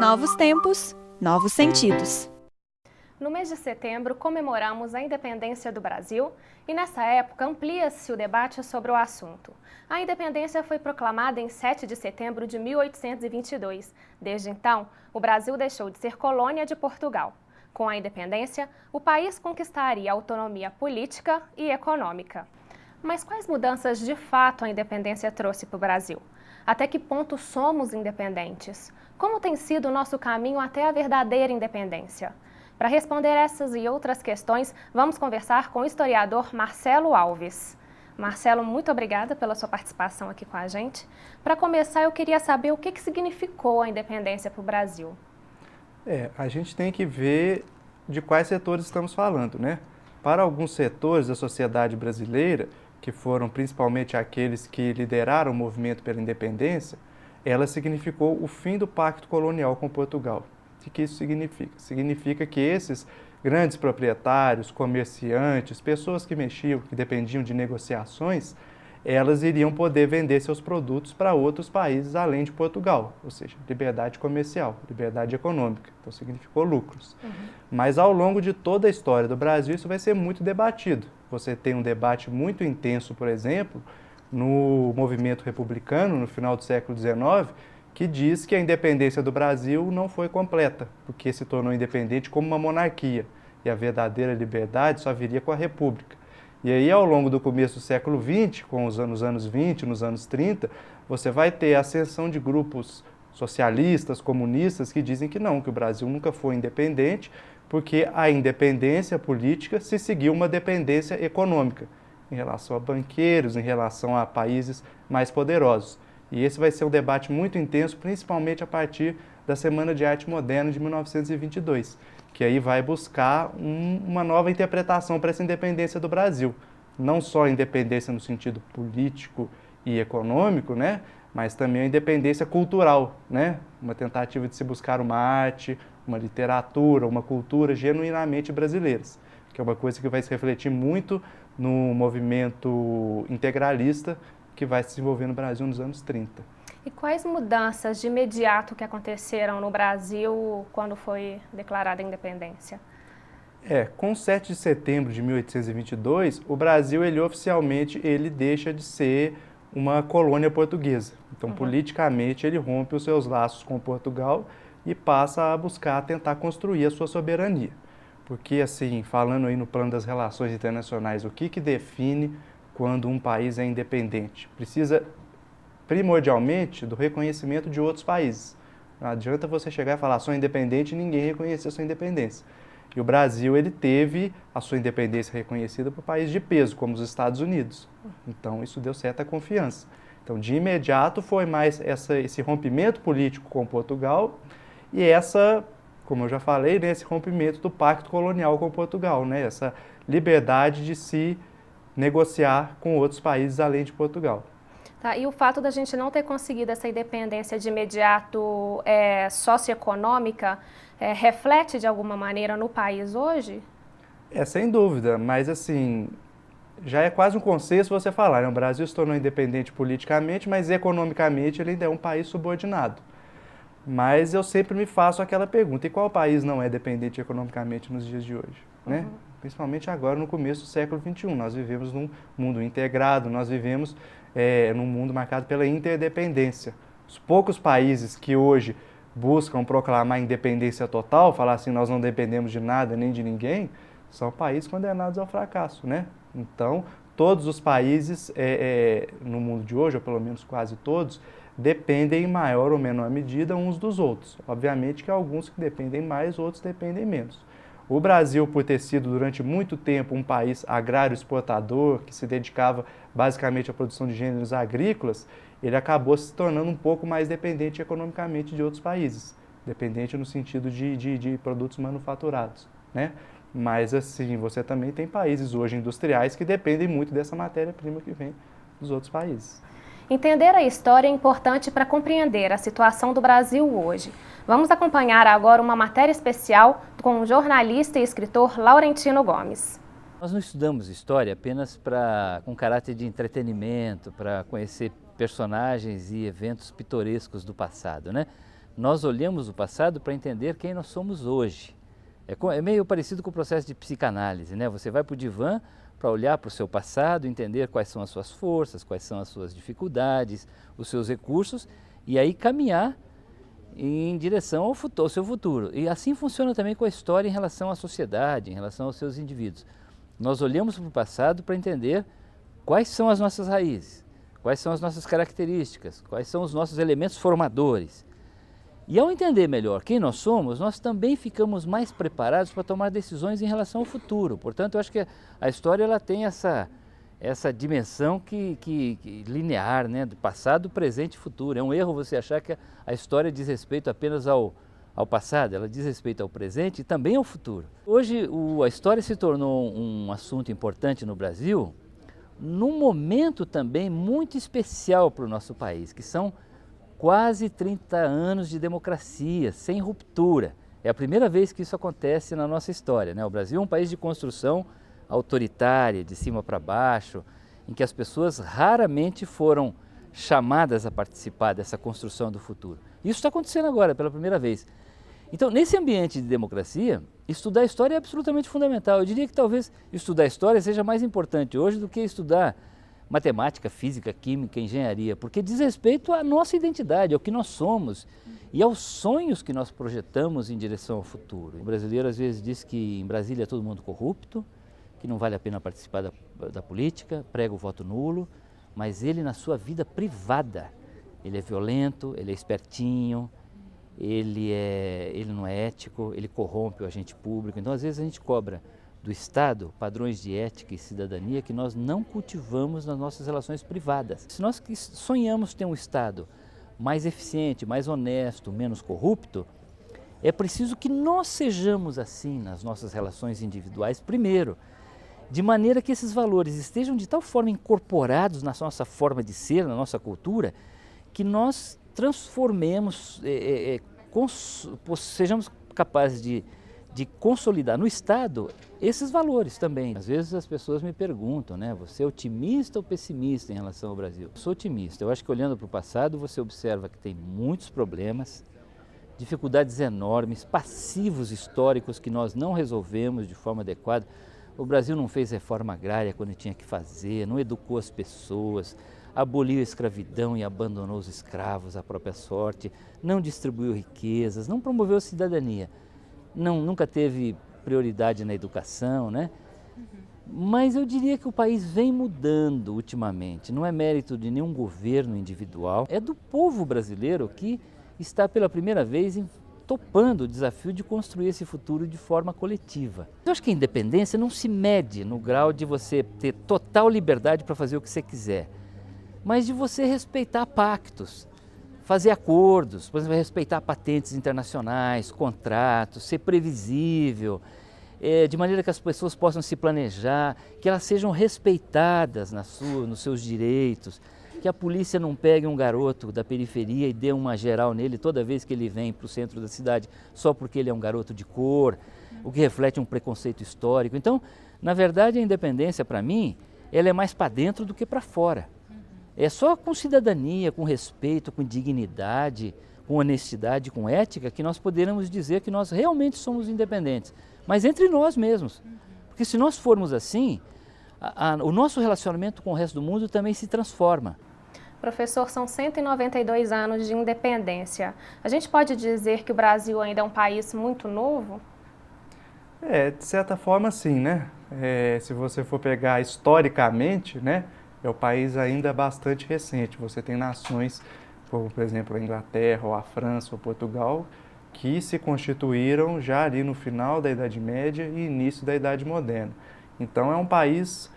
Novos tempos, novos sentidos. No mês de setembro, comemoramos a independência do Brasil e, nessa época, amplia-se o debate sobre o assunto. A independência foi proclamada em 7 de setembro de 1822. Desde então, o Brasil deixou de ser colônia de Portugal. Com a independência, o país conquistaria autonomia política e econômica. Mas quais mudanças de fato a independência trouxe para o Brasil? Até que ponto somos independentes? Como tem sido o nosso caminho até a verdadeira independência? Para responder essas e outras questões, vamos conversar com o historiador Marcelo Alves. Marcelo, muito obrigada pela sua participação aqui com a gente. Para começar, eu queria saber o que significou a independência para o Brasil. A gente tem que ver de quais setores estamos falando, né? Para alguns setores da sociedade brasileira, que foram principalmente aqueles que lideraram o movimento pela independência, ela significou o fim do pacto colonial com Portugal. O que isso significa? Significa que esses grandes proprietários, comerciantes, pessoas que mexiam, que dependiam de negociações, elas iriam poder vender seus produtos para outros países além de Portugal, ou seja, liberdade comercial, liberdade econômica, então significou lucros. Mas ao longo de toda a história do Brasil isso vai ser muito debatido. Você tem um debate muito intenso, por exemplo, no movimento republicano, no final do século XIX, que diz que a independência do Brasil não foi completa, porque se tornou independente como uma monarquia, e a verdadeira liberdade só viria com a república. E aí, ao longo do começo do século XX, nos anos 20, nos anos 30, você vai ter a ascensão de grupos socialistas, comunistas, que dizem que não, que o Brasil nunca foi independente, porque a independência política se seguiu uma dependência econômica, em relação a banqueiros, em relação a países mais poderosos. E esse vai ser um debate muito intenso, principalmente a partir da Semana de Arte Moderna de 1922, que aí vai buscar uma nova interpretação para essa independência do Brasil. Não só a independência no sentido político e econômico, né? Mas também a independência cultural, né? Uma tentativa de se buscar uma arte, uma literatura, uma cultura genuinamente brasileiras, que é uma coisa que vai se refletir muito no movimento integralista que vai se desenvolver no Brasil nos anos 30. E quais mudanças de imediato que aconteceram no Brasil quando foi declarada a independência? Com 7 de setembro de 1822, o Brasil oficialmente deixa de ser uma colônia portuguesa. Então, politicamente, ele rompe os seus laços com Portugal e passa a buscar tentar construir a sua soberania. Porque, assim, falando aí no plano das relações internacionais, o que define quando um país é independente? Precisa primordialmente do reconhecimento de outros países. Não adianta você chegar e falar sou independente e ninguém reconhecer a sua independência. E o Brasil teve a sua independência reconhecida por países de peso, como os Estados Unidos. Então isso deu certa confiança. Então de imediato foi mais esse rompimento político com Portugal e como eu já falei, esse rompimento do pacto colonial com Portugal, essa liberdade de se negociar com outros países além de Portugal. Tá, e o fato da gente não ter conseguido essa independência de imediato socioeconômica reflete de alguma maneira no país hoje? Sem dúvida, mas assim, já é quase um consenso você falar, o Brasil se tornou independente politicamente, mas economicamente ele ainda é um país subordinado. Mas eu sempre me faço aquela pergunta, e qual país não é dependente economicamente nos dias de hoje? Né? Principalmente agora no começo do século XXI, nós vivemos num mundo integrado, nós vivemos num mundo marcado pela interdependência. Os poucos países que hoje buscam proclamar independência total, falar assim, nós não dependemos de nada nem de ninguém, são países condenados ao fracasso, né? Então, todos os países no mundo de hoje, ou pelo menos quase todos, dependem em maior ou menor medida uns dos outros. Obviamente que há alguns que dependem mais, outros dependem menos. O Brasil, por ter sido durante muito tempo um país agrário exportador, que se dedicava basicamente à produção de gêneros agrícolas, ele acabou se tornando um pouco mais dependente economicamente de outros países, dependente no sentido de produtos manufaturados, né? Mas assim, você também tem países hoje industriais que dependem muito dessa matéria-prima que vem dos outros países. Entender a história é importante para compreender a situação do Brasil hoje. Vamos acompanhar agora uma matéria especial com o jornalista e escritor Laurentino Gomes. Nós não estudamos história apenas com caráter de entretenimento, para conhecer personagens e eventos pitorescos do passado, né? nós olhamos o passado para entender quem nós somos hoje. É meio parecido com o processo de psicanálise, né? Você vai para o divã para olhar para o seu passado, entender quais são as suas forças, quais são as suas dificuldades, os seus recursos, e aí caminhar em direção ao seu futuro. E assim funciona também com a história em relação à sociedade, em relação aos seus indivíduos. Nós olhamos para o passado para entender quais são as nossas raízes, quais são as nossas características, quais são os nossos elementos formadores. E ao entender melhor quem nós somos, nós também ficamos mais preparados para tomar decisões em relação ao futuro. Portanto, eu acho que a história ela tem essa dimensão linear, né, do passado, presente e futuro. É um erro você achar que a história diz respeito apenas ao passado, ela diz respeito ao presente e também ao futuro. Hoje a história se tornou um assunto importante no Brasil, num momento também muito especial para o nosso país, que são quase 30 anos de democracia, sem ruptura. É a primeira vez que isso acontece na nossa história, né? O Brasil é um país de construção autoritária, de cima para baixo, em que as pessoas raramente foram chamadas a participar dessa construção do futuro. Isso está acontecendo agora, pela primeira vez. Então, nesse ambiente de democracia, estudar a história é absolutamente fundamental. Eu diria que talvez estudar história seja mais importante hoje do que estudar matemática, física, química, engenharia, porque diz respeito à nossa identidade, ao que nós somos e aos sonhos que nós projetamos em direção ao futuro. O brasileiro às vezes diz que em Brasília é todo mundo corrupto, que não vale a pena participar da política, prega o voto nulo, mas ele na sua vida privada, ele é violento, ele é espertinho, ele não é ético, ele corrompe o agente público. Então às vezes a gente cobra do Estado padrões de ética e cidadania que nós não cultivamos nas nossas relações privadas. Se nós sonhamos ter um Estado mais eficiente, mais honesto, menos corrupto, é preciso que nós sejamos assim nas nossas relações individuais primeiro, de maneira que esses valores estejam de tal forma incorporados na nossa forma de ser, na nossa cultura, que nós transformemos, sejamos capazes de consolidar no Estado esses valores também. Às vezes as pessoas me perguntam, né, você é otimista ou pessimista em relação ao Brasil? Eu sou otimista. Eu acho que olhando para o passado você observa que tem muitos problemas, dificuldades enormes, passivos históricos que nós não resolvemos de forma adequada. O Brasil não fez reforma agrária quando tinha que fazer, não educou as pessoas, aboliu a escravidão e abandonou os escravos à própria sorte, não distribuiu riquezas, não promoveu a cidadania. Nunca teve prioridade na educação, né? Mas eu diria que o país vem mudando ultimamente. Não é mérito de nenhum governo individual, é do povo brasileiro que está pela primeira vez topando o desafio de construir esse futuro de forma coletiva. Eu acho que a independência não se mede no grau de você ter total liberdade para fazer o que você quiser, mas de você respeitar pactos, fazer acordos, por exemplo, respeitar patentes internacionais, contratos, ser previsível, de maneira que as pessoas possam se planejar, que elas sejam respeitadas nos seus direitos, que a polícia não pegue um garoto da periferia e dê uma geral nele toda vez que ele vem para o centro da cidade, só porque ele é um garoto de cor, o que reflete um preconceito histórico. Então, na verdade, a independência, para mim, ela é mais para dentro do que para fora. É só com cidadania, com respeito, com dignidade, com honestidade, com ética, que nós poderemos dizer que nós realmente somos independentes. Mas entre nós mesmos. Porque se nós formos assim, o nosso relacionamento com o resto do mundo também se transforma. Professor, são 192 anos de independência. A gente pode dizer que o Brasil ainda é um país muito novo? De certa forma sim, né? Se você for pegar historicamente, né? É um país ainda bastante recente. Você tem nações, como por exemplo a Inglaterra, ou a França, ou Portugal, que se constituíram já ali no final da Idade Média e início da Idade Moderna. Então é um país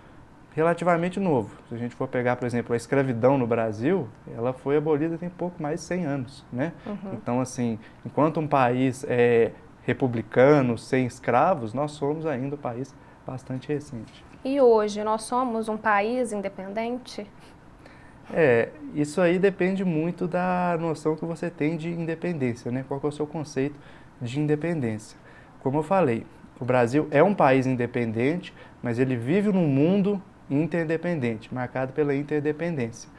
relativamente novo. Se a gente for pegar, por exemplo, a escravidão no Brasil, ela foi abolida tem pouco mais de 100 anos, né? Então, assim, enquanto um país é republicano, sem escravos, nós somos ainda um país bastante recente. E hoje, nós somos um país independente? Isso aí depende muito da noção que você tem de independência, né? Qual que é o seu conceito de independência? Como eu falei, o Brasil é um país independente, mas ele vive num mundo interdependente, marcado pela interdependência.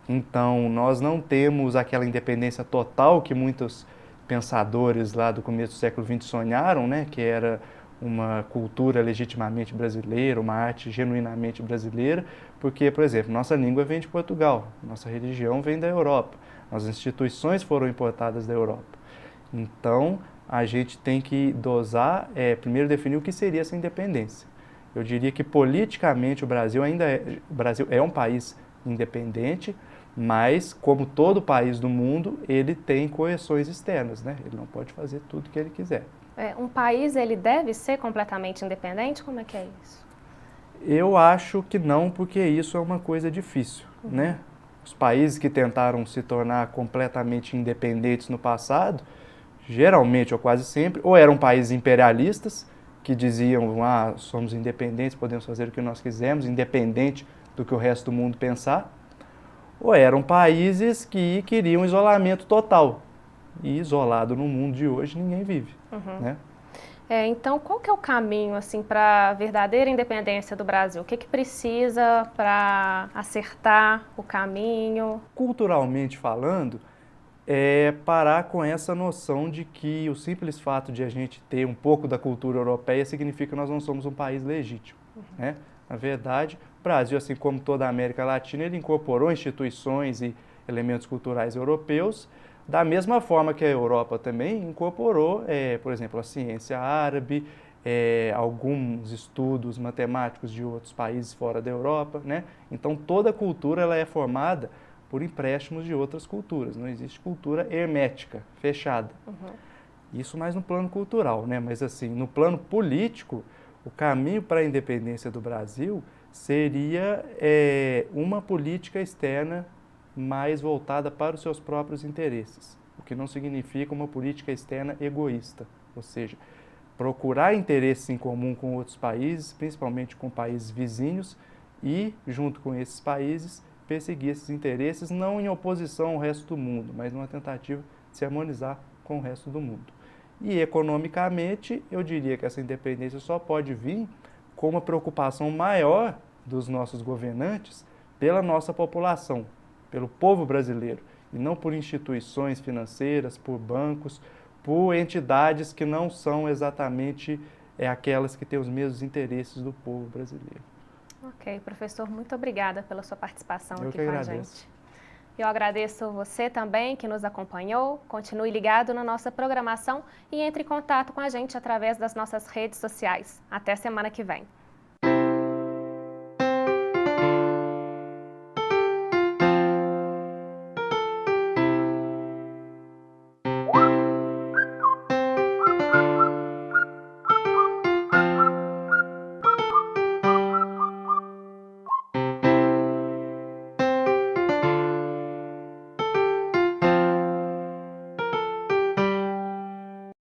Então, nós não temos aquela independência total que muitos pensadores lá do começo do século XX sonharam, né, que era uma cultura legitimamente brasileira, uma arte genuinamente brasileira, porque, por exemplo, nossa língua vem de Portugal, nossa religião vem da Europa, as instituições foram importadas da Europa. Então, a gente tem que dosar, primeiro definir o que seria essa independência. Eu diria que politicamente o Brasil é um país independente, mas, como todo país do mundo, ele tem coerções externas, né? Ele não pode fazer tudo o que ele quiser. Um país, ele deve ser completamente independente? Como é que é isso? Eu acho que não, porque isso é uma coisa difícil, né? Os países que tentaram se tornar completamente independentes no passado, geralmente ou quase sempre, ou eram países imperialistas, que diziam, somos independentes, podemos fazer o que nós quisermos, independente do que o resto do mundo pensar, ou eram países que queriam isolamento total. E isolado no mundo de hoje, ninguém vive, né? Então, qual que é o caminho assim, para a verdadeira independência do Brasil? O que precisa para acertar o caminho? Culturalmente falando, é parar com essa noção de que o simples fato de a gente ter um pouco da cultura europeia significa que nós não somos um país legítimo, né? Na verdade, o Brasil, assim como toda a América Latina, ele incorporou instituições e elementos culturais europeus, da mesma forma que a Europa também incorporou, por exemplo, a ciência árabe, alguns estudos matemáticos de outros países fora da Europa, né? Então, toda cultura ela é formada por empréstimos de outras culturas, não existe cultura hermética, fechada. Isso mais no plano cultural, né? Mas assim, no plano político, o caminho para a independência do Brasil seria uma política externa mais voltada para os seus próprios interesses, o que não significa uma política externa egoísta, ou seja, procurar interesses em comum com outros países, principalmente com países vizinhos, e, junto com esses países, perseguir esses interesses não em oposição ao resto do mundo, mas numa tentativa de se harmonizar com o resto do mundo. E economicamente, eu diria que essa independência só pode vir com uma preocupação maior dos nossos governantes pela nossa população, pelo povo brasileiro, e não por instituições financeiras, por bancos, por entidades que não são exatamente aquelas que têm os mesmos interesses do povo brasileiro. Ok, professor, muito obrigada pela sua participação aqui com a gente. Eu agradeço você também que nos acompanhou. Continue ligado na nossa programação e entre em contato com a gente através das nossas redes sociais. Até semana que vem.